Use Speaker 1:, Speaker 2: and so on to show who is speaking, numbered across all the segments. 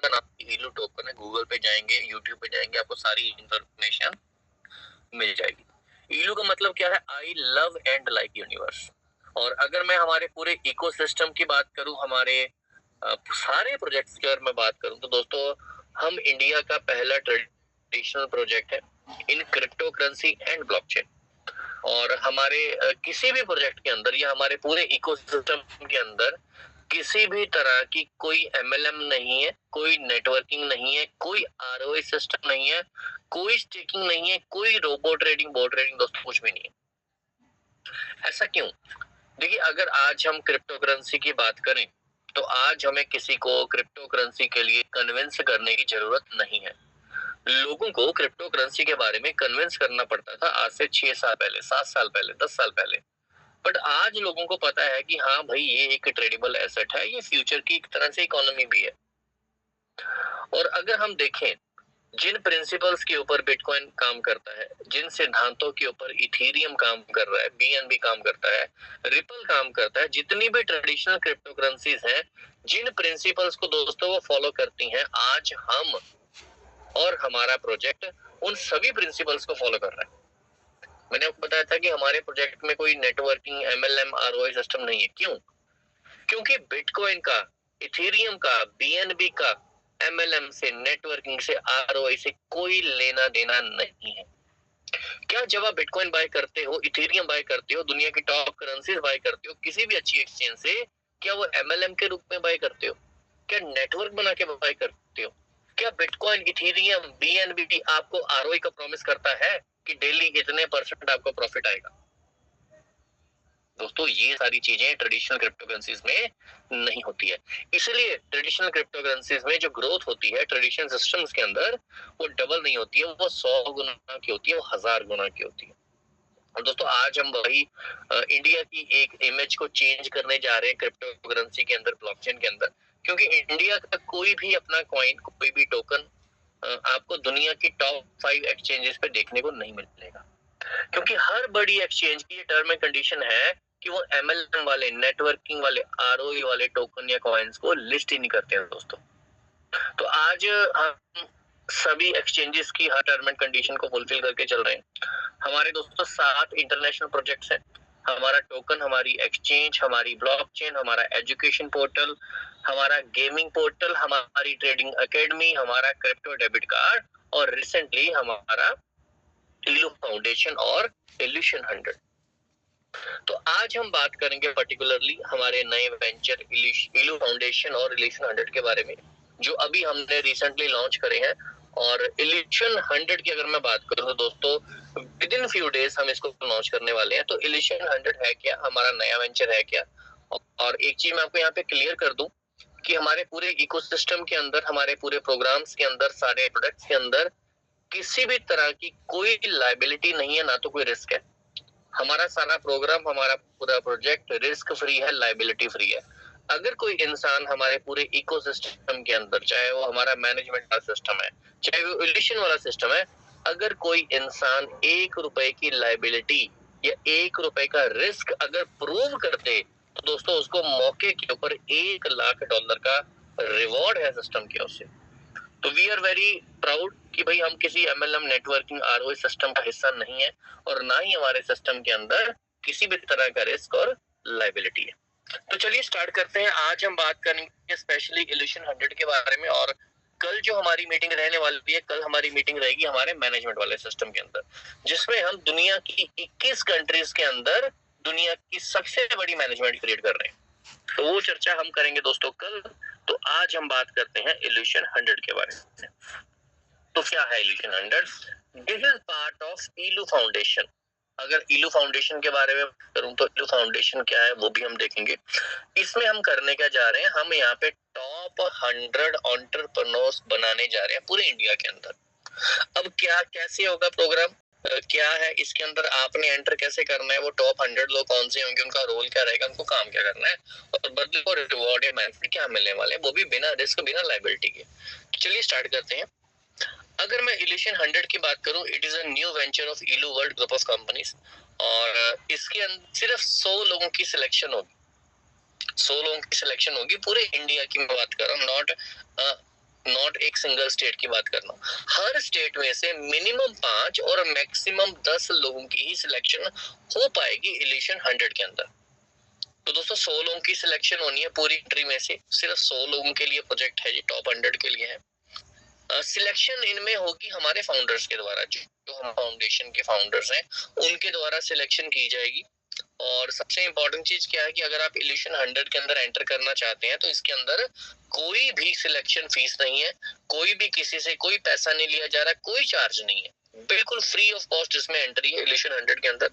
Speaker 1: का नाम इलू टोकन है। गूगल पे जाएंगे, यूट्यूब पे जाएंगे, आपको सारी इंफॉर्मेशन मिल जाएगी। इलू का मतलब क्या है? I love and like universe. और अगर मैं हमारे पूरे इकोसिस्टम की बात करूं, हमारे सारे प्रोजेक्ट्स की अगर मैं बात करूं, तो दोस्तों हम इंडिया का पहला ट्रेडिशनल प्रोजेक्ट है in crypto currency and blockchain. और हमारे किसी भी प्रोजेक्ट के अंदर या हमारे पूरे इकोसिस्टम के अंदर किसी भी तरह की कोई एमएलएम नहीं है, कोई नेटवर्किंग नहीं है, कोई आरओआई सिस्टम नहीं है, कोई स्टेकिंग नहीं है, कोई रोबो ट्रेडिंग, बॉट ट्रेडिंग दोस्तों कुछ भी नहीं है। ऐसा क्यों? देखिए, अगर आज हम क्रिप्टो करेंसी की बात करें, तो आज हमें किसी को क्रिप्टो करेंसी के लिए कन्विंस करने की जरूरत नहीं है। लोगों को क्रिप्टो करेंसी के बारे में कन्विंस करना पड़ता था आज से 6 साल पहले, 7 साल पहले, 10 साल पहले। बट आज लोगों को पता है कि हाँ भाई, ये एक ट्रेडेबल एसेट है, ये फ्यूचर की एक तरह से इकोनॉमी भी है। और अगर हम देखें, जिन प्रिंसिपल्स के ऊपर बिटकॉइन काम करता है, जिन सिद्धांतों के ऊपर इथेरियम काम कर रहा है, बीएनबी काम करता है, रिपल काम करता है, जितनी भी ट्रेडिशनल क्रिप्टो करेंसीज हैं, जिन प्रिंसिपल्स को दोस्तों वो फॉलो करती हैं, आज हम और हमारा प्रोजेक्ट उन सभी प्रिंसिपल्स को फॉलो कर रहा है। मैंने आपको बताया था कि हमारे प्रोजेक्ट में कोई नेटवर्किंग, एमएलएम, आरओआई सिस्टम नहीं है। क्यों? क्योंकि बिटकॉइन का, इथेरियम का, बीएनबी का एमएलएम से, नेटवर्किंग से, आरओआई से कोई लेना देना नहीं है। क्या जब आप बिटकॉइन बाय करते हो, इथेरियम बाय करते हो, दुनिया की टॉप करेंसीज बाय करते हो किसी भी अच्छी एक्सचेंज से, क्या वो एमएलएम के रूप में बाय करते हो? क्या नेटवर्क बना के बाय करते हो? क्या बिटकॉइन, इथेरियम, बीएनबी आपको आरओआई का प्रॉमिस करता है कि डेली इतने % आपको प्रॉफिट आएगा? दोस्तों, ये सारी चीजें ट्रेडिशनल क्रिप्टो करेंसीज में नहीं होती है। इसलिए ट्रेडिशनल क्रिप्टो करेंसीज में जो ग्रोथ होती है ट्रेडिशनल सिस्टम्स के अंदर, वो डबल नहीं होती है, वो 100 गुना की होती है, वो 1000 गुना की होती है। और दोस्तों, आज हम वही इंडिया की एक इमेज को चेंज करने जा रहे हैं क्रिप्टो करेंसी के अंदर, ब्लॉकचेन के अंदर। क्योंकि इंडिया का कोई भी अपना कॉइन, कोई भी टोकन आपको दुनिया की टॉप 5 एक्सचेंजेस पे देखने को नहीं मिलेगा। क्योंकि हर बड़ी एक्सचेंज की ये टर्म एंड कंडीशन है कि वो एमएलएम वाले, नेटवर्किंग वाले, आरओई वाले टोकन या कॉइन्स को लिस्ट ही नहीं करते हैं दोस्तों। तो आज हम सभी एक्सचेंजेस की हर टर्म एंड कंडीशन को फुलफिल करके चल रहे हैं। हमारे दोस्तों 7 इंटरनेशनल प्रोजेक्ट्स हैं। हमारा टोकन, हमारी एक्सचेंज, हमारी ब्लॉकचेन, हमारा एजुकेशन पोर्टल, हमारा गेमिंग पोर्टल, हमारी ट्रेडिंग एकेडमी, हमारा क्रिप्टो डेबिट कार्ड, और रिसेंटली हमारा इलू फाउंडेशन और इल्यूशन 100। तो आज हम बात करेंगे पर्टिकुलरली हमारे नए वेंचर इलू फाउंडेशन और इल्यूशन 100 के बारे में, जो अभी हमने रिसेंटली लॉन्च करे हैं। और इल्यूशन 100 की अगर मैं बात करूं तो दोस्तों, विद इन फ्यू डेज हम इसको लॉन्च करने वाले हैं। तो इल्यूशन 100 है क्या, हमारा नया वेंचर है क्या? और एक चीज मैं आपको यहाँ पे क्लियर कर दूं कि हमारे पूरे इकोसिस्टम के अंदर, हमारे पूरे प्रोग्राम्स के अंदर, सारे प्रोडक्ट्स के अंदर किसी भी तरह की कोई लायबिलिटी नहीं है, ना तो कोई रिस्क है। हमारा सारा प्रोग्राम, हमारा पूरा प्रोजेक्ट रिस्क फ्री है, लायबिलिटी फ्री है। अगर कोई इंसान हमारे पूरे इकोसिस्टम के अंदर, चाहे वो हमारा मैनेजमेंट का सिस्टम है, चाहे वो इल्यूशन वाला सिस्टम है, अगर कोई इंसान 1 रुपए की लायबिलिटी या 1 रुपए का रिस्क अगर प्रूव कर दे, तो दोस्तों उसको मौके के ऊपर $1 लाख का रिवॉर्ड है सिस्टम की ओर से। तो वी आर वेरी प्राउड कि भाई हम किसी एमएलएम, नेटवर्किंग, आरओआई सिस्टम का हिस्सा नहीं है, और ना ही हमारे सिस्टम के अंदर किसी भी तरह का रिस्क और लायबिलिटी है। तो चलिए स्टार्ट करते हैं। आज हम बात करेंगे स्पेशली इल्यूशन 100 के बारे में। और कल जो हमारी मीटिंग रहने वाली है, कल हमारी मीटिंग रहेगी हमारे मैनेजमेंट वाले सिस्टम के अंदर, जिसमें हम दुनिया की 21 कंट्रीज के अंदर दुनिया की सबसे बड़ी मैनेजमेंट क्रिएट कर रहे हैं। तो वो चर्चा हम करेंगे दोस्तों कल। तो आज हम बात करते हैं इल्यूशन 100 के बारे में। तो क्या है evolution 100? This is part of इलू फाउंडेशन। अगर इलू फाउंडेशन के बारे में करूं तो इलू फाउंडेशन क्या है वो भी हम देखेंगे। इसमें हम करने क्या जा रहे हैं, हम यहाँ पे टॉप 100 एंटरप्रेन्योर्स बनाने जा रहे हैं पूरे इंडिया के अंदर। अब क्या, कैसे होगा प्रोग्राम, क्या है इसके अंदर, आपने एंटर कैसे करना है, वो टॉप 100 लोग कौन से होंगे, उनका रोल क्या रहेगा, उनको काम क्या करना है, और बदले को रिवॉर्ड या बेनिफिट क्या मिलने वाले हैं, वो भी बिना रिस्क, बिना लायबिलिटी के। चलिए स्टार्ट करते हैं। अगर मैं इल्यूशन 100 की बात करूं, it is a new venture of इलू वर्ल्ड ग्रुप ऑफ कंपनीज। और इसके अंदर सिर्फ 100 लोगों की सिलेक्शन होगी। 100 लोगों की सिलेक्शन होगी पूरे इंडिया की मैं बात कर रहा हूँ, नॉट नॉट एक सिंगल स्टेट की बात कर रहा हूँ, हर स्टेट में से मिनिमम 5 और मैक्सिमम 10 लोगों की ही सिलेक्शन हो पाएगी इलेक्शन 100 के अंदर। तो दोस्तों 100 लोगों की सिलेक्शन होनी है पूरी कंट्री में से, सिर्फ 100 लोगों के लिए प्रोजेक्ट है, ये टॉप 100 के लिए है। सिलेक्शन इनमें होगी हमारे फाउंडर्स के द्वारा, जो हम फाउंडेशन के फाउंडर्स हैं उनके द्वारा सिलेक्शन की जाएगी। और सबसे इम्पोर्टेंट चीज क्या है कि अगर आप इल्यूशन 100 के अंदर एंटर करना चाहते हैं तो इसके अंदर कोई भी सिलेक्शन फीस नहीं है, कोई भी किसी से कोई पैसा नहीं लिया जा रहा, कोई चार्ज नहीं है, बिल्कुल फ्री ऑफ कॉस्ट इसमें एंट्री है इल्यूशन 100 के अंदर।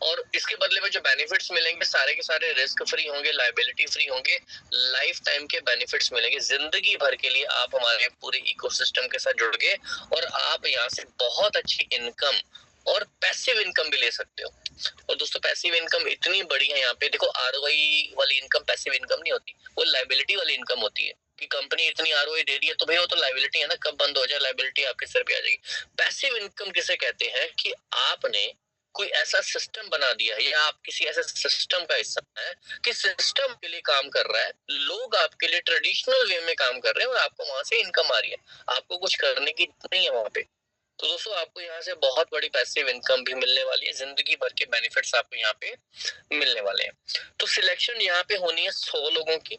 Speaker 1: और इसके बदले में जो बेनिफिट्स मिलेंगे सारे के सारे रिस्क फ्री होंगे, लायबिलिटी फ्री होंगे, लाइफ टाइम के बेनिफिट्स मिलेंगे, जिंदगी भर के लिए आप हमारे पूरे इकोसिस्टम के साथ जुड़ गए और आप यहाँ से बहुत अच्छी इनकम और पैसिव इनकम भी ले सकते हो। और दोस्तों पैसिव इनकम इतनी बड़ी है यहाँ पे, देखो आरओआई वाली इनकम पैसिव इनकम नहीं होती, वो लायबिलिटी वाली इनकम होती है कि कंपनी इतनी आरओआई दे रही है तो भाई वो तो लायबिलिटी है ना, कब बंद हो जाए लायबिलिटी आपके सर पे आ जाएगी। पैसिव इनकम किसे कहते हैं कि आपने कोई ऐसा सिस्टम बना दिया है या आप किसी ऐसे सिस्टम का हिस्सा है कि सिस्टम के लिए काम कर रहा है, लोग आपके लिए ट्रेडिशनल वे में काम कर रहे हैं और आपको वहां से इनकम आ रही है, आपको कुछ करने की नहीं है वहां पे। तो दोस्तों आपको यहाँ से बहुत बड़ी पैसिव इनकम भी मिलने वाली है, जिंदगी भर के बेनिफिट्स आपको यहाँ पे मिलने वाले हैं। तो सिलेक्शन यहाँ पे होनी है 100 लोगों की,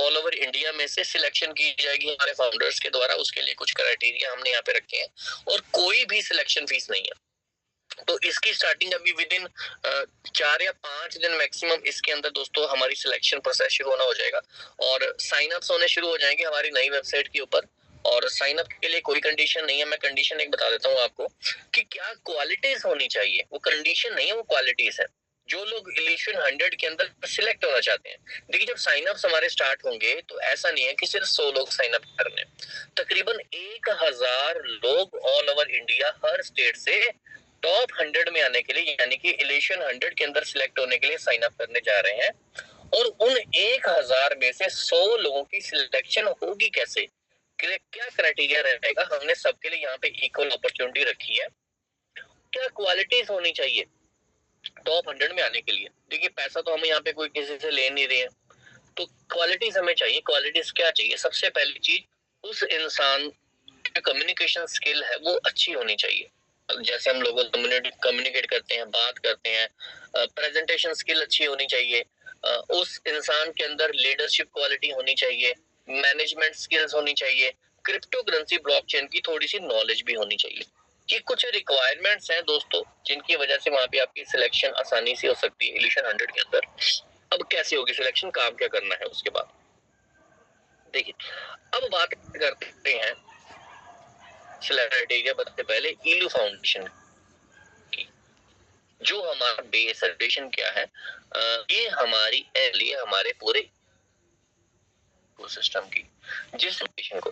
Speaker 1: ऑल ओवर इंडिया में से सिलेक्शन की जाएगी हमारे फाउंडर्स के द्वारा, उसके लिए कुछ क्राइटेरिया हमने यहाँ पे रखे हैं और कोई भी सिलेक्शन फीस नहीं है। तो इसकी स्टार्टिंग अभी विद इन 4 या 5 दिन मैक्सिमम इसके अंदर दोस्तों हमारी सिलेक्शन प्रोसेस शुरू होना हो जाएगा और साइन अप्स होने शुरू हो जाएंगे हमारी नई वेबसाइट के ऊपर। और साइन अप के लिए कोई कंडीशन नहीं है, मैं कंडीशन एक बता देता हूँ आपको कि क्या क्वालिटीज होनी चाहिए, वो कंडीशन नहीं है, वो क्वालिटीज है। जो लोग इलेक्शन 100 के अंदर सिलेक्ट होना चाहते हैं, देखिए जब साइन अप्स हमारे स्टार्ट होंगे तो ऐसा नहीं है कि सिर्फ 100 लोग साइन अप करने, तकरीबन 1000 लोग ऑल ओवर इंडिया हर स्टेट से टॉप 100 में आने के लिए यानी कि इलेक्शन 100 के अंदर सिलेक्ट होने के लिए साइन अप करने जा रहे हैं। और उन 1000 में से 100 लोगों की सिलेक्शन होगी कैसे, क्या क्राइटेरिया रहेगा, हमने सबके लिए यहाँ पे इक्वल अपॉर्चुनिटी रखी है। क्या क्वालिटीज होनी चाहिए टॉप 100 में आने के लिए, देखिए पैसा तो हम यहाँ पे कोई किसी से ले नहीं रहे हैं, तो क्वालिटीज हमें चाहिए। क्वालिटीज क्या चाहिए, सबसे पहली चीज उस इंसान की कम्युनिकेशन स्किल है वो अच्छी होनी चाहिए, जैसे हम लोग कम्युनिकेट करते हैं, बात करते हैं, प्रेजेंटेशन स्किल अच्छी होनी चाहिए, उस इंसान के अंदर लीडरशिप क्वालिटी होनी चाहिए, मैनेजमेंट स्किल्स होनी चाहिए, क्रिप्टो करेंसी ब्लॉकचेन की थोड़ी सी नॉलेज भी होनी चाहिए। ये कुछ रिक्वायरमेंट्स हैं दोस्तों जिनकी वजह से वहां पे आपकी सिलेक्शन आसानी से हो सकती है इलेक्शन 100 के अंदर। अब कैसे होगी सिलेक्शन, काम क्या करना है उसके बाद देखिए। अब बात करते हैं क्राइटेरिया बताते पहले इलू फाउंडेशन की, जो हमारा बेस सर्टिफिकेशन क्या है, ये हमारी लिए हमारे पूरे सिस्टम की, जिस सर्टिफिकेशन को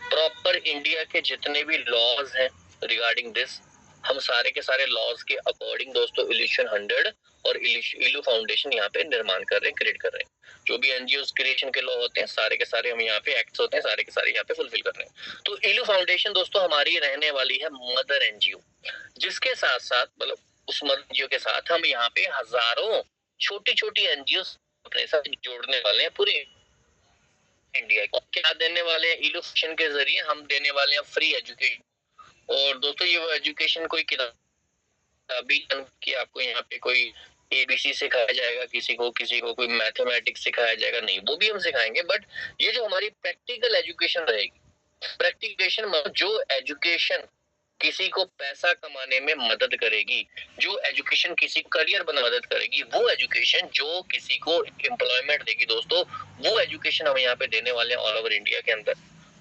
Speaker 1: प्रॉपर इंडिया के जितने भी लॉज हैं रिगार्डिंग दिस, हम सारे के सारे लॉज के अकॉर्डिंग दोस्तों इल्यूशन 100 और इलू फाउंडेशन यहाँ पे निर्माण कर रहे हैं, क्रिएट कर रहे हैं। जो भी एनजीओ क्रिएशन के लॉ होते हैं सारे के सारे हम यहाँ पे एक्ट्स होते हैं, सारे के सारे यहाँ पे फुलफिल कर रहे हैं। तो इलू फाउंडेशन दोस्तों हमारी रहने वाली है मदर एनजीओ, जिसके साथ साथ मतलब उस मदर एनजीओ के साथ हम यहाँ पे हजारों छोटी छोटी एनजीओ अपने साथ जोड़ने वाले हैं पूरे इंडिया को। क्या देने वाले हैं इलू फाउंडेशन के जरिए, हम देने वाले हैं फ्री एजुकेशन। और दोस्तों ये वो एजुकेशन कोई किताबी कि आपको यहाँ पे कोई एबीसी सिखाया जाएगा किसी को कोई मैथमेटिक्स सिखाया जाएगा, नहीं, वो भी हम सिखाएंगे, बट ये जो हमारी प्रैक्टिकल एजुकेशन रहेगी, प्रैक्टिकेशन मतलब जो एजुकेशन किसी को पैसा कमाने में मदद करेगी, जो एजुकेशन किसी को करियर बनाने में मदद करेगी, वो एजुकेशन जो किसी को एम्प्लॉयमेंट देगी दोस्तों, वो एजुकेशन हम यहाँ पे देने वाले हैं ऑल ओवर इंडिया के अंदर।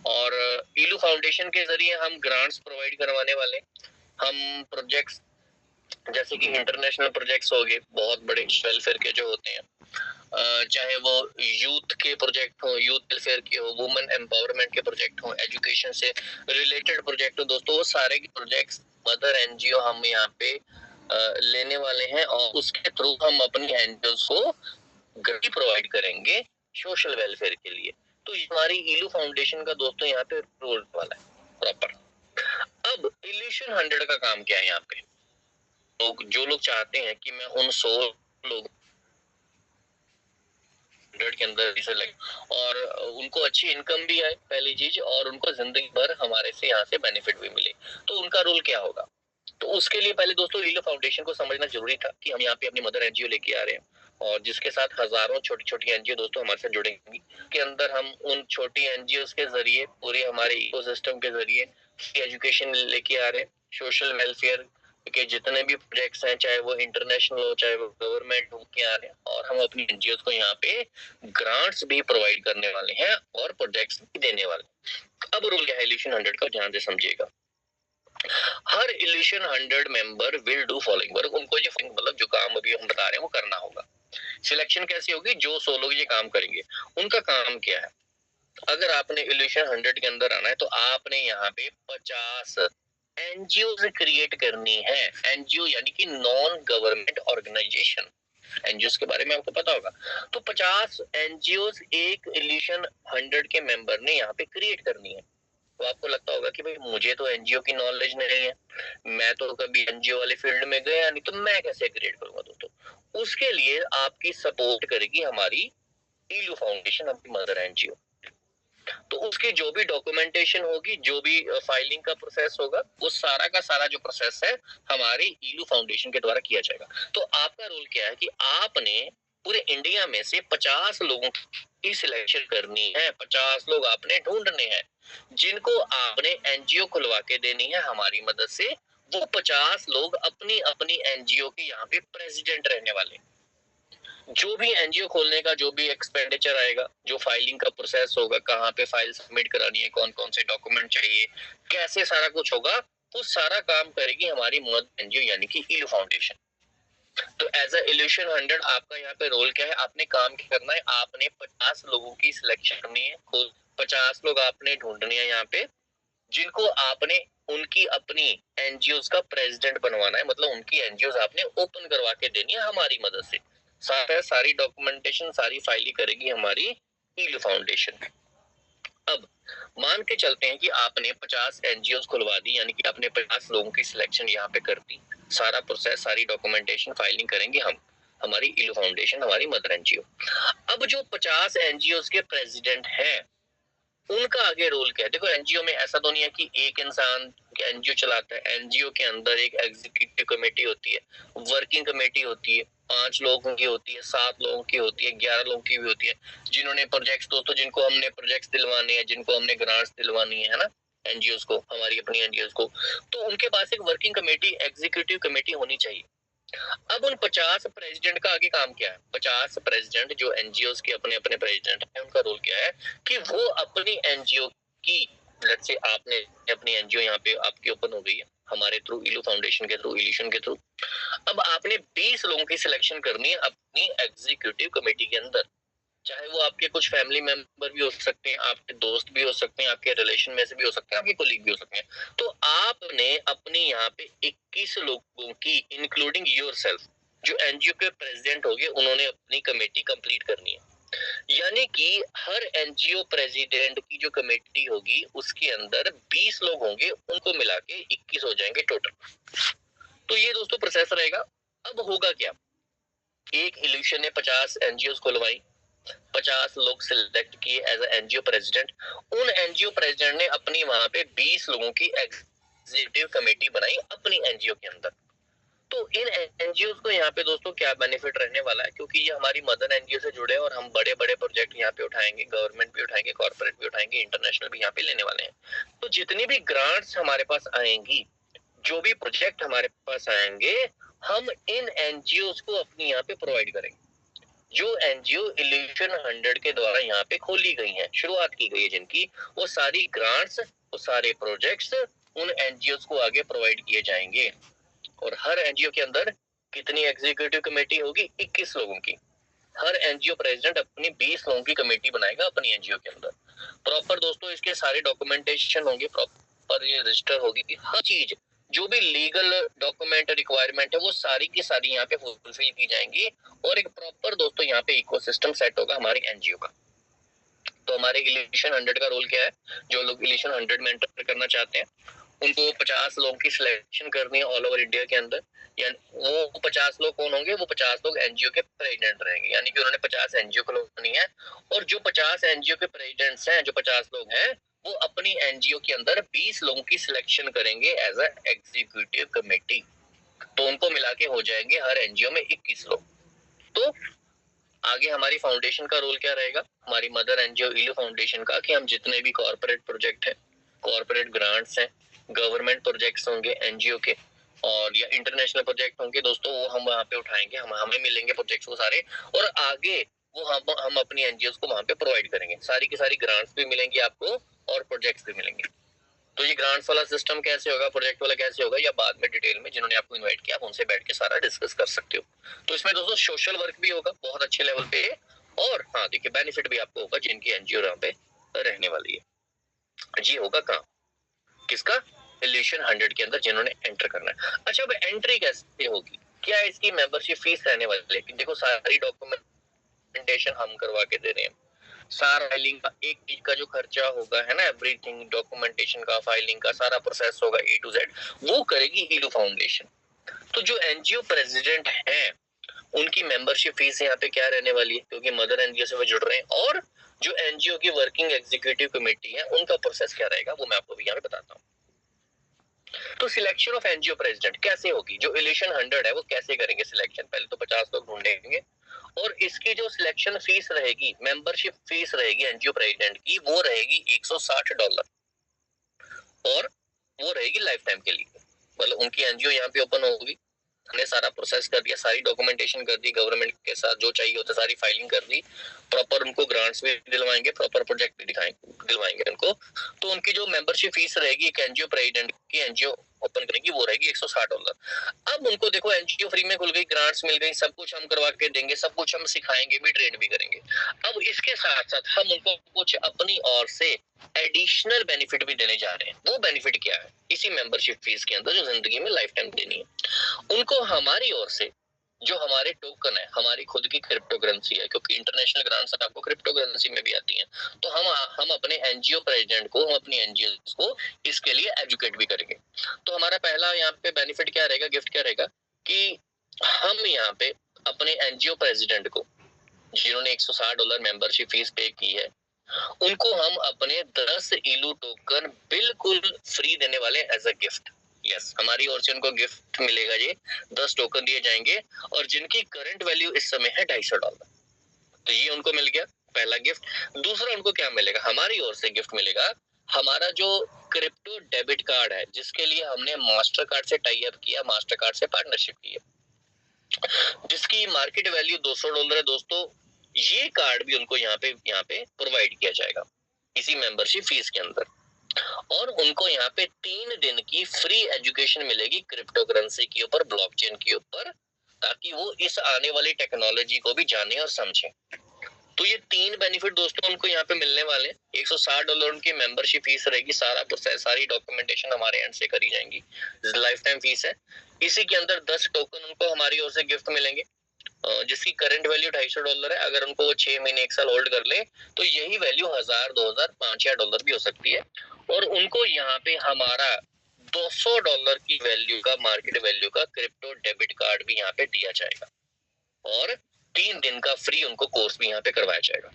Speaker 1: और इलू फाउंडेशन के जरिए हम ग्रांट्स प्रोवाइड करवाने वाले, हम प्रोजेक्ट्स जैसे कि इंटरनेशनल प्रोजेक्ट्स हो गए बहुत बड़े वेलफेयर के जो होते हैं, चाहे वो यूथ के प्रोजेक्ट हो, यूथ वेलफेयर के हो, वुमेन एम्पावरमेंट के प्रोजेक्ट हो, एजुकेशन से रिलेटेड प्रोजेक्ट हो, दोस्तों वो सारे के प्रोजेक्ट्स मदर एनजीओ हम यहाँ पे लेने वाले हैं और उसके थ्रू हम अपनी एनजीओ को ग्रांट प्रोवाइड करेंगे सोशल वेलफेयर के लिए। तो हमारी इलू फाउंडेशन का दोस्तों यहाँ पे रोल वाला है प्रॉपर। अब इल्यूशन 100 का काम क्या है यहाँ पे, जो लोग चाहते हैं कि मैं उन 100 लोग 100 के अंदर सेलेक्ट, और उनको अच्छी इनकम भी आए पहली चीज, और उनको जिंदगी भर हमारे से यहाँ से बेनिफिट भी मिले, तो उनका रोल क्या होगा? तो उसके लिए पहले दोस्तों ईलो फाउंडेशन को समझना जरूरी था कि हम यहाँ पे अपनी मदर एनजीओ लेके आ रहे हैं, और जिसके साथ हजारों छोटी छोटी एनजीओ दोस्तों हमारे साथ जुड़ेंगी, के अंदर हम उन छोटी एनजीओ के जरिए पूरे हमारे इकोसिस्टम के जरिए एजुकेशन लेके आ रहे हैं, सोशल वेलफेयर के जितने भी प्रोजेक्ट्स हैं, चाहे वो इंटरनेशनल हो चाहे वो गवर्नमेंट हो, के आ रहे हैं, और हम अपनी एनजीओ को यहाँ पे ग्रांट्स भी प्रोवाइड करने वाले हैं और प्रोजेक्ट्स भी देने वाले। अब रूल क्या है इल्यूशन 100 का, ध्यान से समझिएगा। हर illusion 100 member will do following work, उनको ये मतलब जो काम अभी हम बता रहे हैं वो करना होगा। सिलेक्शन कैसी होगी? जो 100 लोग ये काम करेंगे उनका काम क्या है? अगर आपने इल्यूशन 100 के अंदर आना है तो आपने यहाँ पे 50 एनजीओ क्रिएट करनी है। एनजीओ यानी कि नॉन गवर्नमेंट ऑर्गेनाइजेशन, एनजीओ के बारे में आपको पता होगा। तो 50 एनजीओ एक इल्यूशन 100 के मेंबर ने यहाँ पे क्रिएट करनी है। तो आपको लगता होगा कि भाई मुझे तो एनजीओ की नॉलेज नहीं है, मैं तो कभी एनजीओ वाले फील्ड में गया नहीं, तो मैं कैसे क्रिएट करूंगा? दोस्तों उसके लिए आपकी सपोर्ट करेगी हमारी ईलू फाउंडेशन, अपनी मदर एनजीओ। तो उसकी जो भी डॉक्यूमेंटेशन होगी, जो भी फाइलिंग का प्रोसेस होगा, वो सारा का सारा जो प्रोसेस है हमारे ईलू फाउंडेशन के द्वारा किया जाएगा। तो आपका रोल क्या है कि आपने पूरे इंडिया में से 50 लोगों की सिलेक्शन करनी है। 50 लोग आपने ढूंढने हैं जिनको आपने एनजीओ खुलवा के देनी है हमारी मदद से। वो 50 लोग अपनी अपनी एनजीओ के यहाँ पे प्रेसिडेंट रहने वाले। जो भी एनजीओ खोलने का जो भी एक्सपेंडिचर आएगा, जो फाइलिंग का प्रोसेस होगा, कहाँ पे फाइल सबमिट करानी है, कौन कौन से डॉक्यूमेंट चाहिए, कैसे सारा कुछ होगा, वो सारा काम करेगी हमारी मदर एनजीओ यानी कि ईलू फाउंडेशन। तो एज अ इल्यूशन 100 आपका यहाँ पे रोल क्या है? आपने काम क्या करना है? आपने 50 लोगों की सिलेक्शन करनी है, 50 लोग आपने ढूंढने हैं यहाँ पे, जिनको आपने उनकी अपनी एनजीओ का प्रेसिडेंट बनवाना है। मतलब उनकी एनजीओ आपने ओपन करवा के देनी है हमारी मदद से। सारी डॉक्यूमेंटेशन, सारी फाइलिंग करेगी हमारी ईलू फाउंडेशन। अब मान के चलते हैं कि आपने 50 एनजीओ खुलवा दी, यानी कि आपने 50 लोगों की सिलेक्शन यहाँ पे कर दी। सारा प्रोसेस, सारी डॉक्यूमेंटेशन, फाइलिंग करेंगे हम, हमारी ईलू फाउंडेशन, हमारी मदर एनजीओ। अब जो 50 एनजीओ के प्रेसिडेंट हैं उनका आगे रोल क्या है? देखो एनजीओ में ऐसा तो नहीं है कि एक इंसान एनजीओ चलाता है। एनजीओ के अंदर एक एग्जीक्यूटिव कमेटी होती है, वर्किंग कमेटी होती है, 5 लोगों की होती है, 7 लोगों की होती है, 11 लोगों की भी होती है, जिन्होंने प्रोजेक्ट्स, दोस्तों जिनको हमने प्रोजेक्ट्स दिलवाने हैं, जिनको हमने ग्रांट्स दिलवानी है ना एनजीओ को, हमारी अपनी एनजीओ को, तो उनके पास एक वर्किंग कमेटी, एग्जीक्यूटिव कमेटी होनी चाहिए। अब उन 50 प्रेसिडेंट का आगे काम क्या है? 50 प्रेसिडेंट जो एनजीओ के अपने अपने प्रेसिडेंट है, उनका रोल क्या है कि वो अपनी एनजीओ की, लेट्स से आपने अपनी एनजीओ यहाँ पे आपकी ओपन हो गई है हमारे थ्रू, ईलू फाउंडेशन के थ्रू, इल्यूशन के थ्रू। अब आपने 20 लोगों की सिलेक्शन करनी है अपनी एग्जीक्यूटिव कमेटी के अंदर, चाहे वो आपके कुछ फैमिली मेंबर भी हो सकते हैं, आपके दोस्त भी हो सकते हैं, आपके रिलेशन में से भी हो सकते हैं, आपके कोलीग भी हो सकते हैं। तो आपने अपने यहाँ पे 21 लोगों की, इंक्लूडिंग योरसेल्फ, जो एनजीओ के प्रेसिडेंट होंगे, उन्होंने अपनी कमेटी कंप्लीट करनी है। यानी कि हर एनजीओ प्रेसिडेंट की जो कमेटी होगी उसके अंदर 20 लोग होंगे, उनको मिला के 21 हो जाएंगे टोटल। तो ये दोस्तों प्रोसेस रहेगा। अब होगा क्या? एक इल्यूशन ने 50 एनजीओ खुलवाई, 50 लोग सिलेक्ट किए एज एनजीओ प्रेसिडेंट। उन एनजीओ प्रेसिडेंट ने अपनी वहां पे 20 लोगों की एग्जीक्यूटिव कमेटी बनाई अपनी एनजीओ के अंदर। तो इन एनजीओ को यहाँ पे दोस्तों क्या बेनिफिट रहने वाला है? क्योंकि ये हमारी मदर एनजीओ से जुड़े हैं और हम बड़े बड़े प्रोजेक्ट यहाँ पे उठाएंगे, गवर्नमेंट भी उठाएंगे, कॉर्पोरेट भी उठाएंगे, इंटरनेशनल भी यहाँ पे लेने वाले हैं। तो जितनी भी ग्रांट्स हमारे पास आएंगी, जो भी प्रोजेक्ट हमारे पास आएंगे, हम इन एनजीओ को अपनी यहाँ पे प्रोवाइड करेंगे। जो एनजीओ इल्यूशन 100 के द्वारा यहाँ पे खोली गई हैं, शुरुआत की गई है जिनकी, वो सारी ग्रांट्स, वो सारे प्रोजेक्ट्स उन एनजीओ को आगे प्रोवाइड किए जाएंगे। और हर एनजीओ के अंदर कितनी एग्जीक्यूटिव कमेटी होगी? 21 लोगों की। हर एनजीओ प्रेसिडेंट अपनी 20 लोगों की कमेटी बनाएगा अपनी एनजीओ के अंदर। प्रॉपर दोस्तों इसके सारे डॉक्यूमेंटेशन होंगे, प्रॉपर ये रजिस्टर होगी, हर चीज जो भी लीगल डॉक्यूमेंट रिक्वायरमेंट है वो सारी की सारी यहाँ पे फुलफिल की जाएंगी। और एक प्रॉपर दोस्तों यहाँ पे इकोसिस्टम सेट होगा हमारे एनजीओ का। तो हमारे इल्यूशन 100 का रोल क्या है? जो लोग इल्यूशन 100 में एंटर करना चाहते हैं उनको 50 लोगों की सिलेक्शन करनी है ऑल ओवर इंडिया के अंदर। यानी वो 50 लोग कौन होंगे? वो 50 लोग एनजीओ के प्रेसिडेंट रहेंगे, यानी कि उन्होंने 50 एनजीओ को लोनी है। और जो 50 एनजीओ के प्रेसिडेंट्स हैं, जो 50 लोग हैं, वो अपनी एनजीओ के अंदर 20 लोगों की सिलेक्शन करेंगे एज अ एग्जीक्यूटिव कमेटी। तो उनको मिला के हो जाएंगे हर एनजीओ में 21 लोग। तो आगे हमारी फाउंडेशन का रोल क्या रहेगा, हमारी मदर एनजीओ इलू फाउंडेशन का, कि हम जितने भी कॉर्पोरेट प्रोजेक्ट है, कॉर्पोरेट ग्रांट्स हैं, गवर्नमेंट प्रोजेक्ट्स होंगे एनजीओ के, और या इंटरनेशनल प्रोजेक्ट होंगे दोस्तों, वो हम वहाँ पे उठाएंगे, हमें मिलेंगे प्रोजेक्ट्स वो सारे, और आगे वो हम अपनी एनजीओ को वहाँ पे प्रोवाइड करेंगे। सारी की सारी ग्रांट्स भी मिलेंगी आपको और प्रोजेक्ट्स भी मिलेंगे। तो ये ग्रांट्स वाला सिस्टम कैसे होगा, प्रोजेक्ट वाला कैसे होगा, या बाद में डिटेल में जिन्होंने आपको इनवाइट किया आप उनसे बैठ के सारा डिस्कस कर सकते हो। तो इसमें दोस्तों सोशल वर्क भी होगा बहुत अच्छे लेवल पे, और हाँ देखिए बेनिफिट भी आपको होगा जिनकी एनजीओ यहाँ पे रहने वाली है। जी होगा कहाँ, किसका? इल्यूशन 100 के अंदर जिन्होंने एंटर करना है। अच्छा, अब एंट्री कैसे होगी, क्या इसकी मेंबरशिप फीस रहने वाली है? देखो सारी डॉक्यूमेंटेशन हम करवा के दे रहे हैं, सारा फाइलिंग का एक चीज का जो खर्चा होगा है ना, एवरीथिंग डॉक्यूमेंटेशन का, फाइलिंग का सारा प्रोसेस होगा A to Z, वो करेगी इलू फाउंडेशन। तो जो एनजीओ प्रेसिडेंट हैं उनकी मेंबरशिप फीस यहाँ पे क्या रहने वाली है, क्योंकि मदर एनजीओ से वो जुड़ रहे हैं, और जो एनजीओ की वर्किंग एग्जीक्यूटिव कमेटी है उनका प्रोसेस क्या रहेगा वो मैं आपको भी यहाँ पे बताता हूँ। तो सिलेक्शन ऑफ एनजीओ प्रेसिडेंट कैसे होगी, जो इलेक्शन 100 है वो कैसे करेंगे सिलेक्शन? पहले तो 50 लोग ढूंढेंगे, और इसकी जो सिलेक्शन फीस रहेगी, मेंबरशिप फीस रहेगी एनजीओ प्रेसिडेंट की, वो रहेगी $160, और वो रहेगी लाइफ टाइम के लिए। मतलब उनकी एनजीओ यहाँ पे ओपन होगी, हमने सारा प्रोसेस कर दिया, सारी डॉक्यूमेंटेशन कर दी, गवर्नमेंट के साथ जो चाहिए होता सारी फाइलिंग कर दी, प्रॉपर उनको ग्रांट्स भी दिलवाएंगे, प्रॉपर प्रोजेक्ट भी दिलवाएंगे उनको। तो उनकी जो मेंबरशिप फीस रहेगी एक एनजीओ प्रेसिडेंट की, एनजीओ ओपन करेंगी, वो रहेगी $160। अब उनको देखो एनजीओ फ्री में खुल गई, ग्रांट्स मिल गई, सब कुछ हम करवा के देंगे, सब कुछ हम सिखाएंगे भी, ट्रेन भी करेंगे। अब इसके साथ साथ हम उनको कुछ अपनी ओर से एडिशनल बेनिफिट भी देने जा रहे हैं। वो बेनिफिट क्या है इसी मेंबरशिप फीस के अंदर, जो जिंदगी में लाइफ टाइम देनी है उनको हमारी ओर से? जो हमारे टोकन है, हमारी खुद की क्रिप्टो करेंसी है, क्योंकि इंटरनेशनल ग्रांट्स आपको क्रिप्टो करेंसी में भी आती हैं, तो हम अपने एनजीओ प्रेसिडेंट को, हम अपनी एनजीओ को इसके लिए एजुकेट भी करेंगे। तो हमारा पहला यहाँ पे बेनिफिट क्या रहेगा, गिफ्ट क्या रहेगा, कि हम यहाँ पे अपने एनजीओ प्रेसिडेंट को, जिन्होंने $160 मेंबरशिप फीस पे की है, उनको हम अपने 10 इलू टोकन बिल्कुल फ्री देने वाले एज अ गिफ्ट। यस, हमारी ओर से उनको गिफ्ट मिलेगा, ये 10 टोकन दिए जाएंगे, और जिनकी करंट वैल्यू इस समय है $250। तो ये उनको मिल गया पहला गिफ्ट। दूसरा उनको क्या मिलेगा, हमारी ओर से गिफ्ट मिलेगा, हमारा जो क्रिप्टो डेबिट कार्ड है, जिसके लिए हमने मास्टर कार्ड से टाई अप किया, मास्टर कार्ड से पार्टनरशिप की है, जिसकी मार्केट वैल्यू $200 है दोस्तों। ये कार्ड भी उनको यहाँ पे प्रोवाइड किया जाएगा इसी मेंबरशिप फीस के अंदर, और उनको यहाँ पे 3 दिन की फ्री एजुकेशन मिलेगी क्रिप्टो करेंसी के ऊपर, ब्लॉकचेन के ऊपर, ताकि वो इस आने वाली टेक्नोलॉजी को भी जाने और समझे। तो ये 3 बेनिफिट दोस्तों उनको यहाँ पे मिलने वाले हैं। $160 उनकी मेंबरशिप फीस रहेगी, सारा प्रोसेस, सारी डॉक्यूमेंटेशन हमारे एंड से करी जाएंगी, लाइफ टाइम फीस है। इसी के अंदर 10 टोकन उनको हमारी ओर से गिफ्ट मिलेंगे, जिसकी करंट वैल्यू $250 है। अगर उनको वो 6 महीने 1 साल होल्ड कर ले तो यही वैल्यू 1000, 2000, $5,000 भी हो सकती है, और उनको यहाँ पे हमारा $200 की वैल्यू का, मार्केट वैल्यू का क्रिप्टो डेबिट कार्ड भी यहाँ पे दिया जाएगा, और 3 दिन का फ्री उनको कोर्स भी यहाँ पे करवाया जाएगा,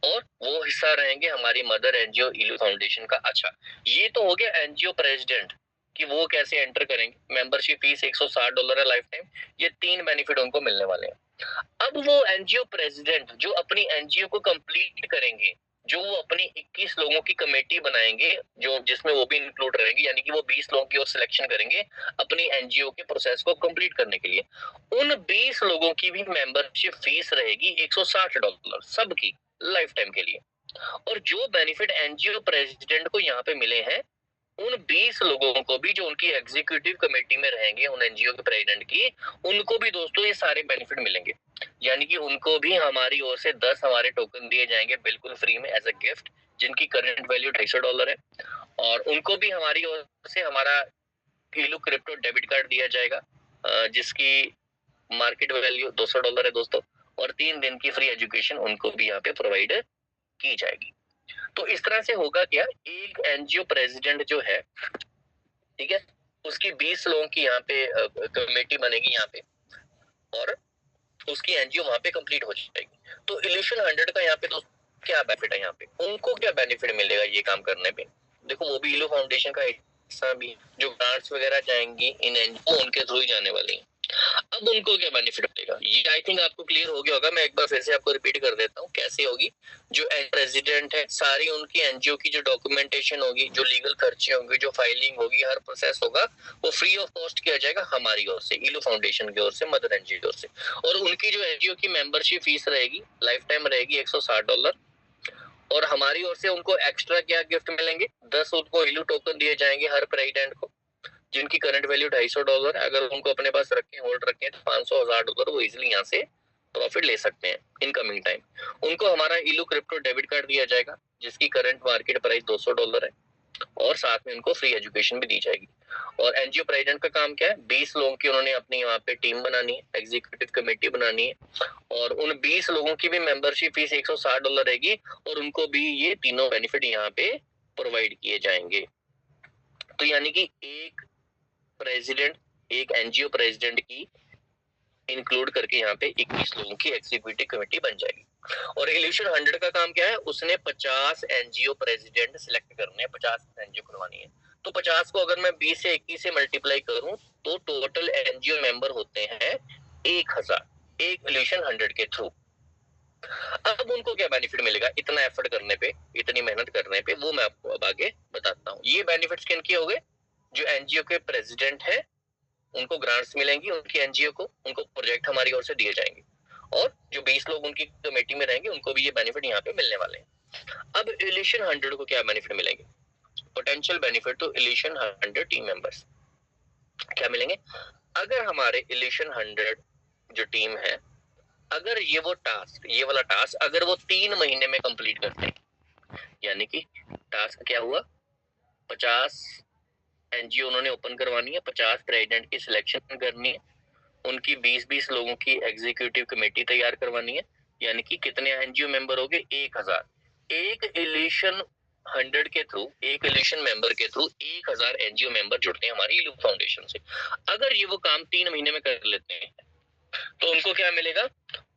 Speaker 1: और वो हिस्सा रहेंगे हमारी मदर एनजीओ इलू फाउंडेशन का। अच्छा, ये तो हो गया एनजीओ प्रेसिडेंट कि वो कैसे एंटर करेंगे, मेंबरशिप फीस $160 है लाइफ टाइम, ये 3 बेनिफिट उनको मिलने वाले हैं। अब वो एनजीओ प्रेसिडेंट जो अपनी एनजीओ को कंप्लीट करेंगे, जो वो अपनी 21 लोगों की कमेटी बनाएंगे, जो जिसमें वो भी इंक्लूड रहेंगे, यानी कि वो 20 लोगों की और सिलेक्शन करेंगे अपनी एनजीओ के प्रोसेस को कंप्लीट करने के लिए। उन 20 लोगों की भी मेंबरशिप फीस रहेगी $160 सबकी, लाइफ टाइम के लिए। और जो बेनिफिट एनजीओ प्रेसिडेंट को यहाँ पे मिले हैं, उन 20 लोगों को भी, जो उनकी एग्जीक्यूटिव कमेटी में रहेंगे, उन एनजीओ के प्रेसिडेंट की, उनको भी दोस्तों ये सारे बेनिफिट मिलेंगे। यानी कि उनको भी हमारी ओर से 10 हमारे टोकन दिए जाएंगे बिल्कुल फ्री में एज अ गिफ्ट, जिनकी करंट वैल्यू $250 है, और उनको भी हमारी ओर से हमारा किलो क्रिप्टो डेबिट कार्ड दिया जाएगा, जिसकी मार्केट वैल्यू $200 है दोस्तों, और 3 दिन की फ्री एजुकेशन उनको भी यहाँ पे प्रोवाइड की जाएगी। तो इस तरह से होगा क्या, एक एनजीओ प्रेसिडेंट जो है ठीक है, उसकी 20 लोगों की यहाँ पे कमेटी बनेगी यहाँ पे, और उसकी एनजीओ वहां पे कंप्लीट हो जाएगी। तो इल्यूशन 100 का यहाँ पे तो क्या बेनिफिट है, यहाँ पे उनको क्या बेनिफिट मिलेगा ये काम करने पे? देखो वो भी इलू फाउंडेशन का हिस्सा भी है, जो ग्रांट्स वगैरह जाएंगी इन एनजीओ उनके थ्रू ही जाने वाली है। अब उनको क्या बेनिफिट मिलेगा ये आई थिंक आपको क्लियर हो गया होगा। मैं एक बार फिर से आपको रिपीट कर देता हूँ कैसे होगी। जो प्रेसिडेंट है, सारी उनकी एनजीओ की जो डॉक्यूमेंटेशन होगी, जो लीगल खर्चे होंगे, जो फाइलिंग होगी, हर प्रोसेस होगा वो फ्री ऑफ कॉस्ट किया जाएगा हमारी ओर से, इलू फाउंडेशन की ओर से, मदर एनजीओ की ओर से। और उनकी जो एनजीओ की मेंबरशिप फीस रहेगी लाइफ टाइम रहेगी $160। और हमारी ओर से उनको एक्स्ट्रा क्या गिफ्ट मिलेंगे, 10 उनको इलू टोकन दिए जाएंगे हर प्रेसिडेंट को, जिनकी करंट वैल्यू $250 है। अगर उनको अपने पास रखे, होल्ड रखे तो $500,000 वो इजिली यहाँ से प्रॉफिट ले सकते हैं इन कमिंग टाइम। उनको हमारा इलू क्रिप्टो डेबिट कार्ड दिया जाएगा जिसकी करंट मार्केट प्राइस $200 है, और साथ में उनको फ्री एजुकेशन भी दी जाएगी। और एनजीओ प्रेसिडेंट का काम क्या है, 20 लोगों की उन्होंने अपनी यहाँ पे टीम बनानी है, एग्जीक्यूटिव कमेटी बनानी है, और उन 20 लोगों की भी मेंबरशिप फीस $160 रहेगी, और उनको भी ये तीनों बेनिफिट यहाँ पे प्रोवाइड किए जाएंगे। तो यानी कि एक प्रेसिडेंट, एक एनजीओ प्रेसिडेंट की इंक्लूड करके यहाँ पे 21 लोगों की एग्जीक्यूटिव कमेटी बन जाएगी। और इल्यूशन 100 का काम क्या है, उसने 50 एनजीओ प्रेसिडेंट सिलेक्ट करने हैं, 50 एनजीओ करवानी है। तो 50 को अगर मैं 20 से 21 से मल्टीप्लाई करूं तो टोटल एनजीओ मेंबर होते हैं 1000, एक इल्यूशन 100 के थ्रू। अब उनको क्या बेनिफिट मिलेगा इतना एफर्ट करने पे, इतनी मेहनत करने पे, वो मैं आपको अब आगे बताता हूँ। ये बेनिफिट्स किन के हो गए, जो एनजीओ के प्रेसिडेंट है उनको ग्रांट्स मिलेंगी, उनकी एनजीओ को, उनको प्रोजेक्ट हमारी ओर से दिए जाएंगे, और जो 20 लोग उनकी कमेटी में रहेंगे उनको भी ये बेनिफिट यहाँ पे मिलने वाले हैं। अब इल्यूशन 100 को क्या बेनिफिट मिलेंगे, potential benefit to illusion 100 team members क्या मिलेंगे। अगर हमारे इल्यूशन 100 जो टीम है, अगर ये वो टास्क, ये वाला टास्क अगर वो 3 महीने में कंप्लीट करते हैं, यानी कि टास्क क्या हुआ, 50 एनजीओ उन्होंने ओपन करवानी है, 50 प्रेसिडेंट की सिलेक्शन करनी है, उनकी 20-20 लोगों की एग्जीक्यूटिव कमेटी तैयार करवानी है, यानी कि कितने एनजीओ मेंबर हो गए 1000। एक इल्यूशन 100 के थ्रू, एक इल्यूशन मेंबर के थ्रू 1000 एनजीओ मेंबर जुड़ते हैं हमारी इल्यू फाउंडेशन से। अगर ये वो काम 3 महीने में कर लेते हैं तो उनको क्या मिलेगा,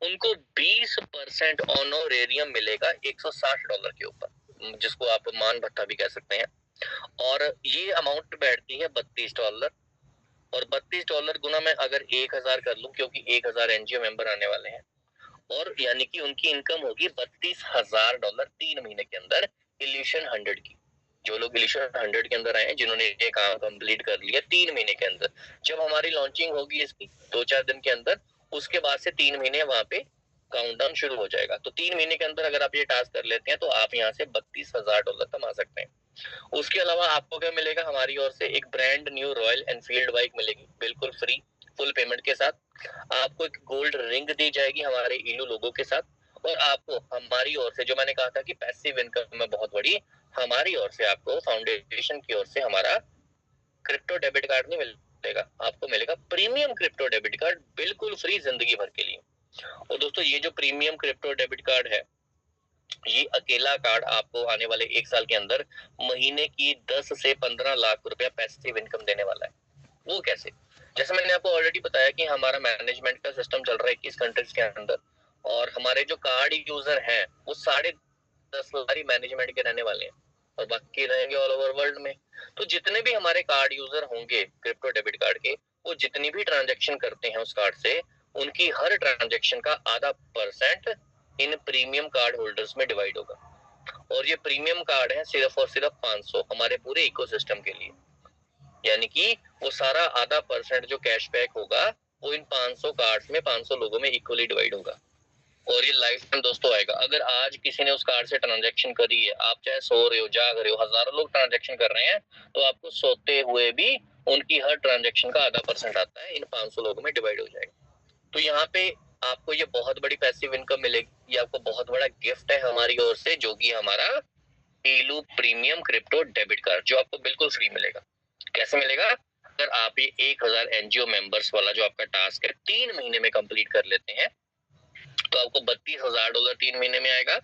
Speaker 1: उनको 20% ऑनोरेरियम मिलेगा $160 के ऊपर, जिसको आप मान भत्ता भी कह सकते हैं। और ये अमाउंट बैठती है $32, और $32 गुना मैं अगर 1000 कर लूं, क्योंकि 1000 एनजीओ मेंबर आने वाले हैं, और यानी कि उनकी इनकम होगी $32,000 3 महीने के अंदर इल्यूशन 100 की। जो लोग इल्यूशन 100 के अंदर आए हैं, जिन्होंने ये काम कंप्लीट कर लिया 3 महीने के अंदर, जब हमारी लॉन्चिंग होगी इसकी 2-4 दिन के अंदर, उसके बाद से 3 महीने वहां पे काउंटडाउन शुरू हो जाएगा। तो 3 महीने के अंदर अगर आप ये टास्क कर लेते हैं तो आप यहाँ से $32,000 कमा सकते हैं। उसके अलावा आपको क्या मिलेगा, हमारी ओर से एक brand new royal Enfield bike मिलेगी बिल्कुल फ्री, फुल पेमेंट के साथ। आपको एक गोल्ड रिंग दी जाएगी हमारे इलू लोगों के साथ, और आपको हमारी ओर से, जो मैंने कहा था कि पैसिव इनकम में बहुत बड़ी, हमारी ओर से आपको फाउंडेशन की ओर से हमारा क्रिप्टो डेबिट कार्ड नहीं मिलेगा, आपको मिलेगा प्रीमियम क्रिप्टो डेबिट कार्ड बिल्कुल फ्री जिंदगी भर के लिए। और दोस्तों ये जो प्रीमियम क्रिप्टो डेबिट कार्ड है, ये अकेला कार्ड आपको आने वाले 1 साल के अंदर महीने की 10 से 15 लाख रुपया पैसिव इनकम देने वाला है। वो कैसे, जैसे मैंने आपको ऑलरेडी बताया कि हमारा मैनेजमेंट का सिस्टम चल रहा है 21 कंट्रीज के अंदर, और हमारे जो कार्ड यूजर हैं वो 10.5 लाख मैनेजमेंट के रहने वाले हैं, और बाकी रहेंगे ऑल ओवर वर्ल्ड में। तो जितने भी हमारे कार्ड यूजर होंगे क्रिप्टो डेबिट कार्ड के, वो जितनी भी ट्रांजेक्शन करते हैं उस कार्ड से, उनकी हर ट्रांजेक्शन का आधा % इन प्रीमियम कार्ड होल्डर्स में डिवाइड होगा। और ये प्रीमियम कार्ड है सिर्फ और सिर्फ 500 हमारे पूरे इकोसिस्टम के लिए, यानी कि वो सारा आधा % जो कैशबैक होगा वो इन 500 कार्ड्स में 500 लोगों में इक्वली डिवाइड होगा, और ये लाइफ टाइम दोस्तों आएगा। अगर आज किसी ने उस कार्ड से ट्रांजैक्शन करी है, आप चाहे सो रहे हो, जाग रहे हो, हजारों लोग ट्रांजैक्शन कर रहे हैं, तो आपको सोते हुए भी उनकी हर ट्रांजैक्शन का आधा % आता है, इन 500 लोगों में डिवाइड हो जाएगा। तो यहाँ पे आपको ये बहुत बड़ी पैसिव इनकम मिलेगी, ये आपको बहुत बड़ा गिफ्ट है हमारी ओर से, जो कि हमारा इलू प्रीमियम क्रिप्टो डेबिट कार्ड, जो आपको बिल्कुल फ्री मिलेगा। कैसे मिलेगा, अगर आप ये 1000 एनजीओ मेंबर्स वाला जो आपका टास्क है 3 महीने में कंप्लीट कर लेते हैं, तो आपको $32,000 3 महीने में आएगा।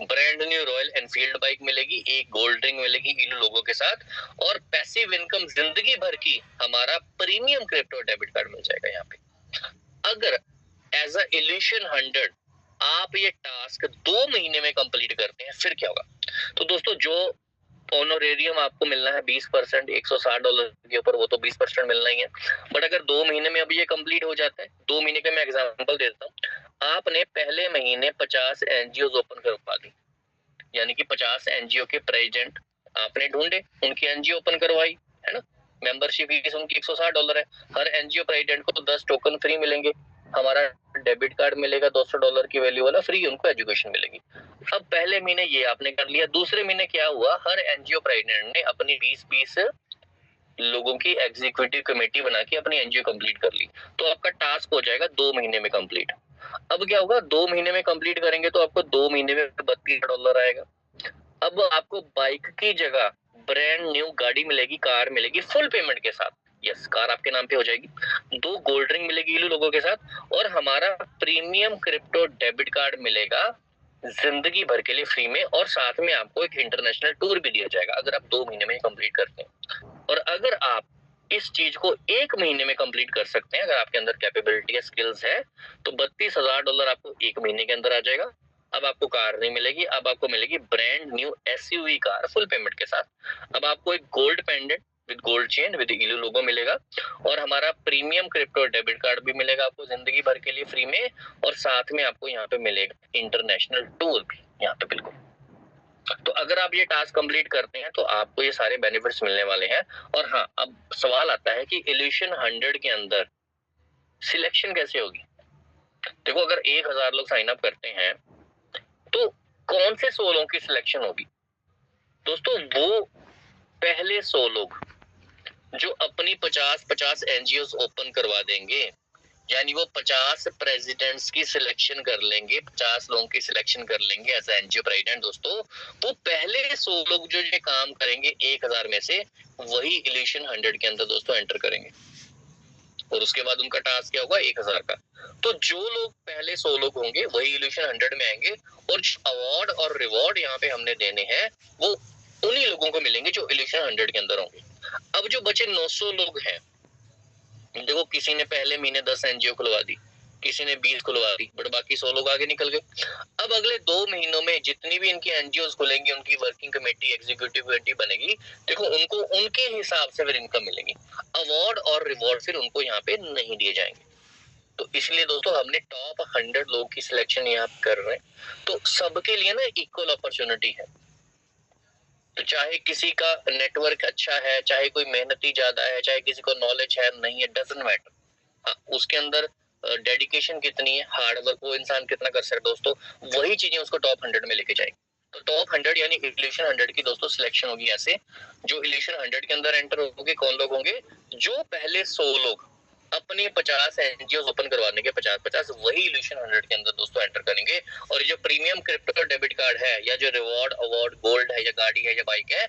Speaker 1: Brand new royal Enfield bike मिलेगी, एक गोल्ड रिंग मिलेगी इलू लोगों के साथ, और पैसिव इनकम जिंदगी भर की हमारा प्रीमियम क्रिप्टो डेबिट कार्ड मिल जाएगा यहाँ पे। अगर एज अ इल्यूशन 100 आप ये टास्क 2 महीने में कंप्लीट करते हैं, फिर क्या होगा? तो दोस्तों, जो ऑनोरेरियम आपको मिलना है 20%, $160 के ऊपर, वो तो 20% मिलना ही है। बट अगर 2 महीने में अभी ये कंप्लीट हो जाता है, 2 महीने का मैं एग्जांपल देता हूँ। आपने पहले महीने 50 एनजीओ ओपन करवा दी, यानी कि 50 एनजीओ के प्रेसिडेंट आपने ढूंढे, उनकी एनजीओ ओपन करवाई, है ना। मेंबरशिप फीस उनकी $160 है। हर एनजीओ प्रेसिडेंट को 10 टोकन फ्री मिलेंगे। हमारा डेबिट कार्ड मिलेगा $200 की वैल्यू वाला फ्री, उनको एजुकेशन मिलेगी। अब पहले महीने ये आपने कर लिया, दूसरे महीने क्या हुआ? हर एनजीओ प्रेसिडेंट ने अपनी 20-20 लोगों की एग्जीक्यूटिव कमेटी बना के अपनी एनजीओ कंप्लीट कर ली। तो आपका टास्क हो जाएगा 2 महीने में कंप्लीट। अब क्या होगा? 2 महीने में कंप्लीट करेंगे तो आपको 2 महीने में $32 आएगा। अब आपको बाइक की जगह ब्रांड न्यू गाड़ी मिलेगी, कार मिलेगी फुल पेमेंट के साथ। यस, कार आपके नाम पे हो जाएगी। 2 गोल्ड रिंग मिलेगी इलू लोगों के साथ, और हमारा प्रीमियम क्रिप्टो डेबिट कार्ड मिलेगा जिंदगी भर के लिए फ्री में, और साथ में आपको एक इंटरनेशनल टूर भी दिया जाएगा अगर आप 2 महीने में कंप्लीट करते हैं। और अगर आप इस चीज को 1 महीने में कंप्लीट कर सकते हैं, अगर आपके अंदर कैपेबिलिटी या स्किल्स है, तो $32,000 आपको 1 महीने के अंदर आ जाएगा। अब आपको कार नहीं मिलेगी, अब आपको मिलेगी brand new SUV car full payment के साथ। अब आपको एक gold pendant with gold chain with इलू लोगो मिलेगा, और हमारा प्रीमियम क्रिप्टो डेबिट कार्ड भी मिलेगा आपको जिंदगी भर के लिए फ्री में, और साथ में आपको यहाँ पे मिलेगा इंटरनेशनल टूर भी यहाँ पे। बिल्कुल। तो अगर आप ये टास्क कंप्लीट करते हैं तो आपको ये सारे बेनिफिट्स मिलने वाले हैं। और हाँ, अब सवाल आता है कि इल्यूशन 100 के अंदर सिलेक्शन कैसे होगी? देखो, अगर 1000 लोग साइन अप करते हैं तो कौन से 100 लोगों की सिलेक्शन होगी? दोस्तों, वो पहले 100 लोग जो अपनी 50-50 एनजीओ ओपन करवा देंगे, यानी वो 50 प्रेसिडेंट्स की सिलेक्शन कर लेंगे, 50 लोगों की सिलेक्शन कर लेंगे एज एनजीओ प्रेसिडेंट। दोस्तों, वो पहले 100 लोग जो ये काम करेंगे 1000 में से, वही इल्यूशन 100 के अंदर दोस्तों एंटर करेंगे, और उसके बाद उनका टास्क क्या होगा? 1000 का। तो जो लोग पहले 100 लोग होंगे वही इल्यूशन 100 में आएंगे, और जो अवार्ड और रिवॉर्ड यहाँ पे हमने देने हैं वो उन्हीं लोगों को मिलेंगे जो इल्यूशन 100 के अंदर होंगे। अब जो बचे 900 लोग हैं, देखो, किसी ने पहले महीने 10 एनजीओ खुलवा दी, किसी ने 20 खुलवा दी, बट बाकी 100 लोग आगे निकल गए। अब अगले 2 महीनों में जितनी भी इनकी एनजीओ खुलेंगी, उनकी वर्किंग कमेटी, एग्जीक्यूटिव कमेटी बनेगी, देखो उनको उनके हिसाब से फिर इनकम मिलेगी। अवार्ड और रिवॉर्ड फिर उनको यहाँ पे नहीं दिए जाएंगे। तो इसलिए दोस्तों हमने टॉप 100 लोग की सिलेक्शन यहाँ कर रहे हैं। तो सबके लिए ना इक्वल अपॉर्चुनिटी है। तो चाहे किसी का नेटवर्क अच्छा है, चाहे कोई मेहनती ज्यादा है, चाहे किसी को नॉलेज है नहीं है, डजंट मैटर। हाँ, उसके अंदर डेडिकेशन कितनी है, हार्ड वर्क वो इंसान कितना कर सकता है, दोस्तों वही चीजें उसको टॉप 100 में लेके जाएंगे। तो टॉप 100 यानी इल्यूशन 100 की दोस्तों सिलेक्शन होगी ऐसे। जो इल्यूशन 100 के अंदर एंटर होंगे, कौन लोग होंगे? जो पहले 100 लोग अपने 50 एनजीओ ओपन करवाने के 50-50, वही इल्यूशन 100 के अंदर दोस्तों एंटर करेंगे। और जो प्रीमियम क्रिप्टो डेबिट कार्ड है, या जो रिवॉर्ड, अवार्ड, गोल्ड है, या गाड़ी है, या बाइक है,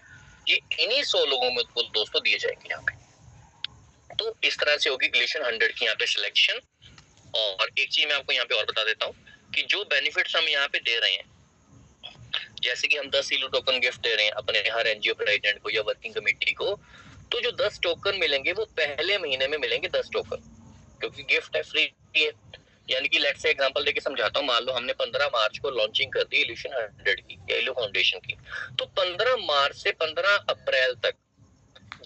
Speaker 1: ये इन्हीं 100 लोगों में दोस्तों दिए जाएंगे यहाँ पे। तो इस तरह से होगी इल्यूशन 100 की यहाँ पे सिलेक्शन। और एक चीज मैं आपको यहाँ पे और बता देता हूँ कि जो बेनिफिट्स हम यहाँ पे दे रहे हैं, जैसे कि हम 10 इलू टोकन गिफ्ट दे रहे हैं अपने हर एनजीओ प्रेसिडेंट को या वर्किंग कमेटी को, तो जो 10 टोकन मिलेंगे वो पहले महीने में मिलेंगे 10 टोकन, क्योंकि गिफ्ट है, फ्री है। यानी कि लेट्स से एग्जांपल देके समझाता हूँ। मान लो हमने 15 मार्च को लॉन्चिंग कर दी इल्यूशन 100 की या इलू फाउंडेशन की, तो 15 मार्च से 15 अप्रैल तक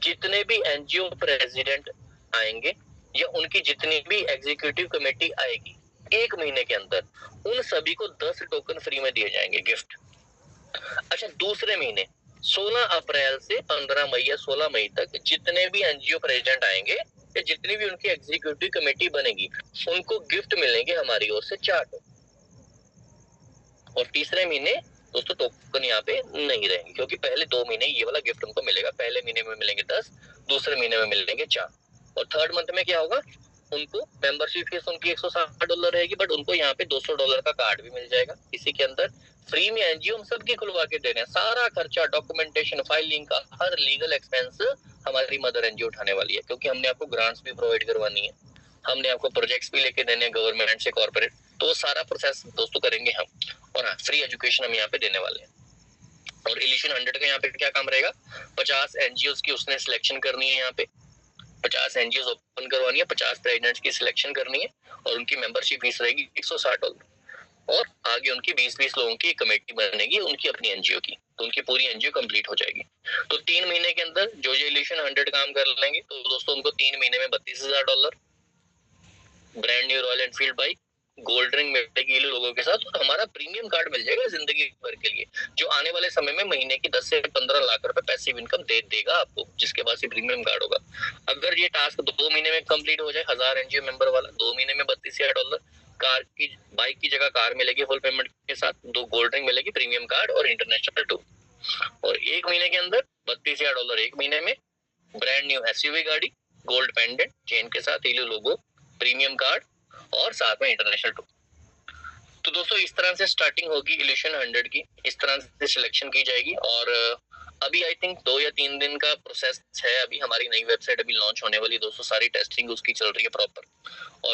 Speaker 1: जितने भी एनजीओ प्रेसिडेंट आएंगे या उनकी जितनी भी एग्जीक्यूटिव कमेटी आएगी, 1 महीने के अंदर उन सभी को 10 टोकन फ्री में दिए जाएंगे गिफ्ट। अच्छा, दूसरे महीने 16 अप्रैल से 15 मई या 16 मई तक जितने भी एनजीओ प्रेसिडेंट आएंगे या जितनी भी उनकी एग्जीक्यूटिव कमेटी बनेगी, उनको गिफ्ट मिलेंगे हमारी ओर से 4 टोकन। और तीसरे महीने दोस्तों टोकन यहाँ पे नहीं रहेंगे, क्योंकि पहले 2 महीने ये वाला गिफ्ट उनको मिलेगा। पहले महीने में मिलेंगे 10, दूसरे महीने में मिलेंगे 4, और थर्ड मंथ में क्या होगा? उनको मेंबरशिप फीस उनकी $160 रहेगी, बट उनको यहाँ पे $200 का कार्ड भी मिल जाएगा। इसी के अंदर फ्री में एनजीओ हम सबकी खुलवा के दे रहे हैं। सारा खर्चा, डॉक्यूमेंटेशन, फाइलिंग का हर लीगल एक्सपेंस हमारी मदर एनजीओ उठाने वाली है, क्योंकि हमने आपको ग्रांट्स भी प्रोवाइड करवानी है, हमने आपको प्रोजेक्ट्स भी लेके देने हैं गवर्नमेंट से, कॉर्पोरेट। तो वो सारा प्रोसेस दोस्तों करेंगे हम, और हाँ फ्री एजुकेशन हम यहाँ पे देने वाले हैं। और इल्यूशन 100 का यहाँ पे क्या काम रहेगा, 50 एनजीओ की उसने सिलेक्शन करनी है, यहाँ पे 50 एनजीओ ओपन करवानी है, 50 प्रेसिडेंट्स की सिलेक्शन करनी है, और उनकी मेंबरशिप फीस रहेगी $160, और आगे उनकी 20-20 लोगों की कमेटी बनेगी उनकी अपनी एनजीओ की, तो उनकी पूरी एनजीओ कंप्लीट हो जाएगी। तो 3 महीने के अंदर जो इल्यूशन 100 काम कर लेंगे तो दोस्तों उनको 3 महीने में $32,000 brand new royal Enfield bike, gold ring मिलेगी लोगों के साथ, और हमारा प्रीमियम कार्ड मिल जाएगा जिंदगी भर के लिए, जो आने वाले समय में महीने की 10 से 15 लाख रुपए पैसिव इनकम दे देगा आपको, जिसके पास ये प्रीमियम कार्ड होगा। अगर ये टास्क 2 महीने में कंप्लीट हो जाए, 1000 एनजीओ मेंबर वाला, 2 महीने में $32,000, कार की बाइक की जगह कार मिलेगी फुल पेमेंट के साथ, 2 गोल्ड रिंग मिलेगी, प्रीमियम कार्ड और इंटरनेशनल टूर, और 1 महीने के अंदर $32,000 1 महीने में, ब्रांड न्यू एसयूवी गाड़ी, गोल्ड पेंडेंट चेन के साथ, हीलो लोगो, प्रीमियम कार्ड और साथ में इंटरनेशनल टूर। तो दोस्तों इस तरह से स्टार्टिंग होगी इल्यूशन 100 की, इस तरह से सिलेक्शन की जाएगी, और अभी आई थिंक 2 या 3 दिन का प्रोसेस है। अभी हमारी नई वेबसाइट अभी लॉन्च होने वाली दोस्तों, सारी टेस्टिंग उसकी चल रही है प्रॉपर, और